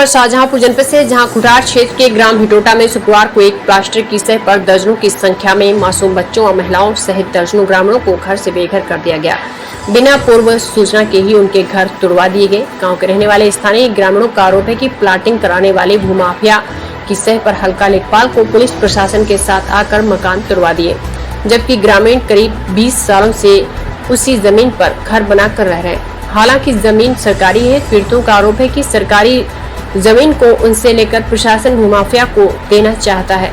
शाहजहांपुर जनपद से जहां खुटार क्षेत्र के ग्राम हिटोटा में शुक्रवार को एक प्लास्टिक की सह पर दर्जनों की संख्या में मासूम बच्चों और महिलाओं सहित दर्जनों ग्रामीणों को घर से बेघर कर दिया गया। बिना पूर्व सूचना के ही उनके घर तुड़वा दिए गए। गांव के रहने वाले स्थानीय ग्रामीणों का आरोप है कि प्लाटिंग कराने वाले भूमाफिया की सह पर हल्का लेखपाल को पुलिस प्रशासन के साथ आकर मकान तुड़वा दिए, जबकि ग्रामीण करीब 20 सालों से उसी जमीन पर घर बनाकर रह रहे हैं। हालांकि जमीन सरकारी है। पीड़ितों का आरोप है कि सरकारी जमीन को उनसे लेकर प्रशासन भूमाफिया को देना चाहता है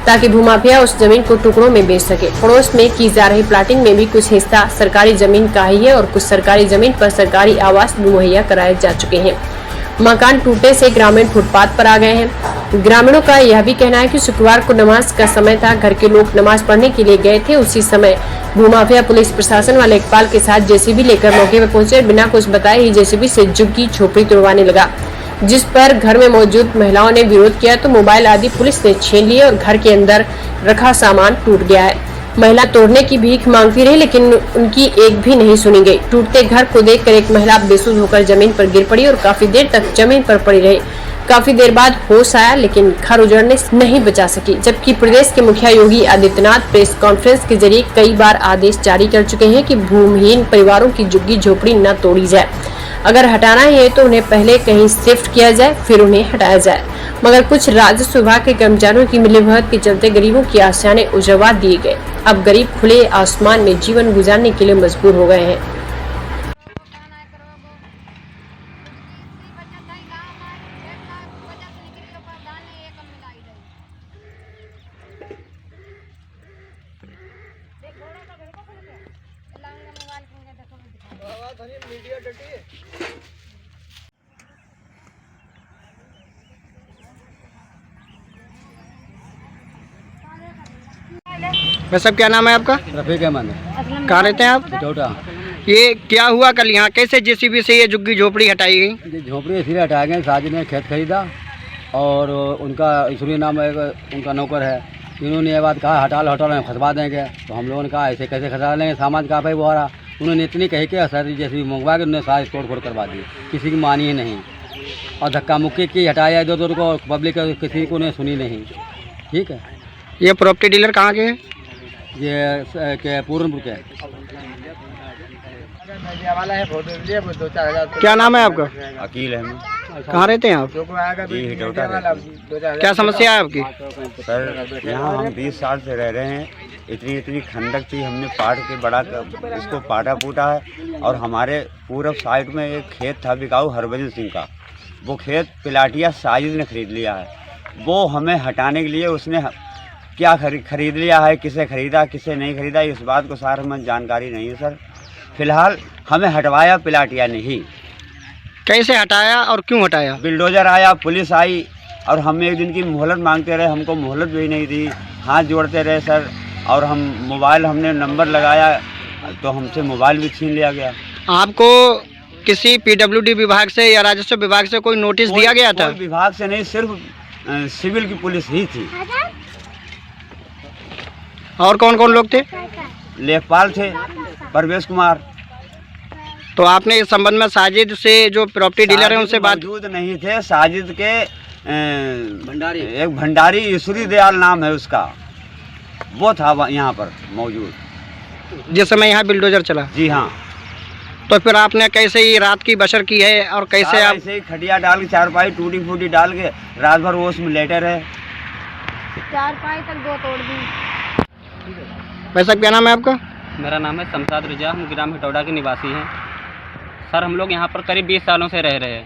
ताकि भूमाफिया उस जमीन को टुकड़ों में बेच सके। पड़ोस में की जा रही प्लाटिंग में भी कुछ हिस्सा सरकारी जमीन का ही है और कुछ सरकारी जमीन पर सरकारी आवास मुहैया कराए जा चुके हैं। मकान टूटने से ग्रामीण फुटपाथ पर आ गए हैं। ग्रामीणों का यह भी कहना है कि शुक्रवार को नमाज का समय था, घर के लोग नमाज पढ़ने के लिए गए थे। उसी समय भूमाफिया पुलिस प्रशासन व लेखपाल के साथ जेसीबी लेकर मौके पर पहुंचे। बिना कुछ बताए ही जेसीबी से झुग्गी झोपड़ी तुड़वाने लगा, जिस पर घर में मौजूद महिलाओं ने विरोध किया तो मोबाइल आदि पुलिस ने छीन लिए और घर के अंदर रखा सामान टूट गया है। महिला तोड़ने की भीख मांगती रही, लेकिन उनकी एक भी नहीं सुनी गई। टूटते घर को देखकर एक महिला बेसुध होकर जमीन पर गिर पड़ी और काफी देर तक जमीन पर पड़ी रही। काफी देर बाद होश आया, लेकिन घर उजड़ने से नहीं बचा सकी। जबकि प्रदेश के मुखिया योगी आदित्यनाथ प्रेस कॉन्फ्रेंस के जरिए कई बार आदेश जारी कर चुके हैं कि भूमिहीन परिवारों की झुग्गी झोपड़ी न तोड़ी जाए। अगर हटाना है तो उन्हें पहले कहीं शिफ्ट किया जाए, फिर उन्हें हटाया जाए। मगर कुछ राजस्व विभाग के कर्मचारियों की मिलीभगत के चलते गरीबों की आशाएं उजड़वा दिए गए। अब गरीब खुले आसमान में जीवन गुजारने के लिए मजबूर हो गए हैं। वह सब क्या नाम है आपका? रफीक अहमद। कहाँ रहते हैं आप? हिटोटा। ये क्या हुआ कल यहाँ? कैसे जेसीबी से ये झुग्गी झोपड़ी हटाई गई? ये झोपड़ी इसलिए हटाए गए, साजिद ने खेत खरीदा और उनका ईश्वरी नाम एक उनका नौकर है। इन्होंने ये बात कहा हटा लो खसवा देंगे, तो हम लोगों ने कहा ऐसे कैसे खसवा लेंगे, सामान कहाँ पे वो आ रहा। उन्होंने इतनी कही कि सर जेसीबी मंगवा के उन्होंने सारी तोड़ फोड़ करवा दी, किसी की मानी ही नहीं और धक्का मुक्की की हटाया इधर उधर को, पब्लिक किसी को ने सुनी नहीं। ठीक है। ये प्रॉपर्टी डीलर कहाँ के हैं? ये के पूरनपुर के। क्या नाम है आपका? अकील अहमद। कहाँ रहते हैं आप? ये हिटौटा रहते हैं। क्या समस्या है आपकी? सर यहाँ हम 20 साल से रह रहे हैं। इतनी खंडक थी, हमने पाट के बड़ा इसको पाटा फूटा है और हमारे पूरब साइड में एक खेत था बिकाऊ हरभजन सिंह का। वो खेत पिलाटिया साजिद ने खरीद लिया है। वो हमें हटाने के लिए उसने क्या खरीद लिया है, किसे खरीदा किसे नहीं खरीदा, इस बात को सार हमें जानकारी नहीं है सर। फिलहाल हमें हटवाया पिलाटिया ने ही। कैसे हटाया और क्यों हटाया? बिल्डोजर आया, पुलिस आई और हम एक दिन की मोहलत मांगते रहे, हमको मोहलत भी नहीं दी, हाथ जोड़ते रहे सर। और हम मोबाइल हमने नंबर लगाया तो हमसे मोबाइल भी छीन लिया गया। आपको किसी पीडब्ल्यूडी विभाग से या राजस्व विभाग से कोई नोटिस दिया गया था? कोई विभाग से नहीं, सिर्फ सिविल की पुलिस ही थी। और कौन कौन लोग थे? लेखपाल थे, परवेश कुमार। तो आपने इस संबंध में साजिद से जो प्रॉपर्टी डीलर है उनसे बात? मौजूद नहीं थे। साजिद के एक भंडारी ईश्वरी दयाल नाम है उसका, वो था यहाँ पर मौजूद जिस समय यहाँ बिल्डोजर चला? जी हाँ। तो फिर आपने कैसे ही रात की बशर की है और कैसे आप? ऐसे ही खटिया डाल के, चारपाई टूटी फूटी डाल के रात भर वो उसमें लेटे रहे। चारपाई तक 2 तोड़ दी। वैसा क्या नाम है आपका? मेरा नाम है शमशाद रजा, हम ग्राम हिटौटा के निवासी हैं। सर हम लोग यहाँ पर करीब 20 सालों से रह रहे हैं।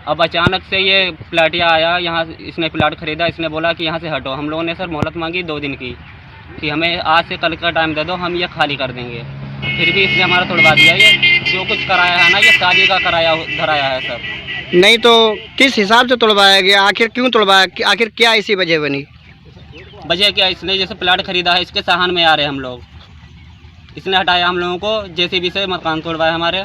अब अचानक से ये प्लाटिया आया, यहाँ इसने प्लाट खरीदा, इसने बोला कि यहाँ से हटो। हम लोगों ने सर मोहलत मांगी 2 दिन की कि हमें आज से कल का टाइम दे दो, हम ये खाली कर देंगे। फिर भी इसने हमारा तोड़वा दिया। ये जो कुछ कराया है ना, ये शादी का कराया धराया है सर। नहीं तो किस हिसाब से तोड़वाया गया? आखिर क्यों तोड़वाया? आखिर क्या ऐसी वजह बनी? वजह क्या, इसने जैसे प्लाट खरीदा है, इसके साहन में आ रहे हम लोग, इसने हटाया हम लोगों को, जेसीबी से मकान तोड़वाया हमारे।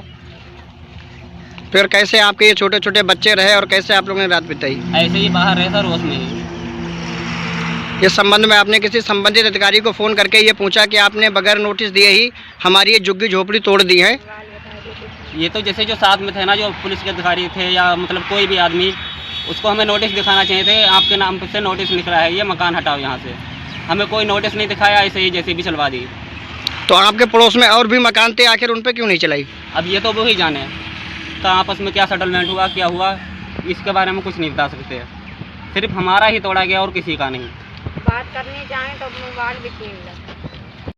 फिर कैसे आपके ये छोटे छोटे बच्चे रहे और कैसे आप लोगों ने रात बिताई? ऐसे ही बाहर रहे सर, रोज में ही। इस संबंध में आपने किसी संबंधित अधिकारी को फ़ोन करके ये पूछा कि आपने बगैर नोटिस दिए ही हमारी ये झुग्गी झोपड़ी तोड़ दी है? ये तो जैसे जो साथ में थे ना, जो पुलिस के अधिकारी थे या मतलब कोई भी आदमी, उसको हमें नोटिस दिखाना चाहिए थे, आपके नाम से नोटिस निकला है, ये मकान हटाओ यहाँ से। हमें कोई नोटिस नहीं दिखाया, ऐसे ही जैसे भी चलवा दी। तो आपके पड़ोस में और भी मकान थे, आखिर उन पर क्यों नहीं चलाई? अब ये तो वो ही जाने तो आपस में क्या सेटलमेंट हुआ, क्या हुआ, इसके बारे में कुछ नहीं बता सकते। सिर्फ हमारा ही तोड़ा गया और किसी का नहीं। बात करनी चाहें तो मोबाइल भी छीन लो।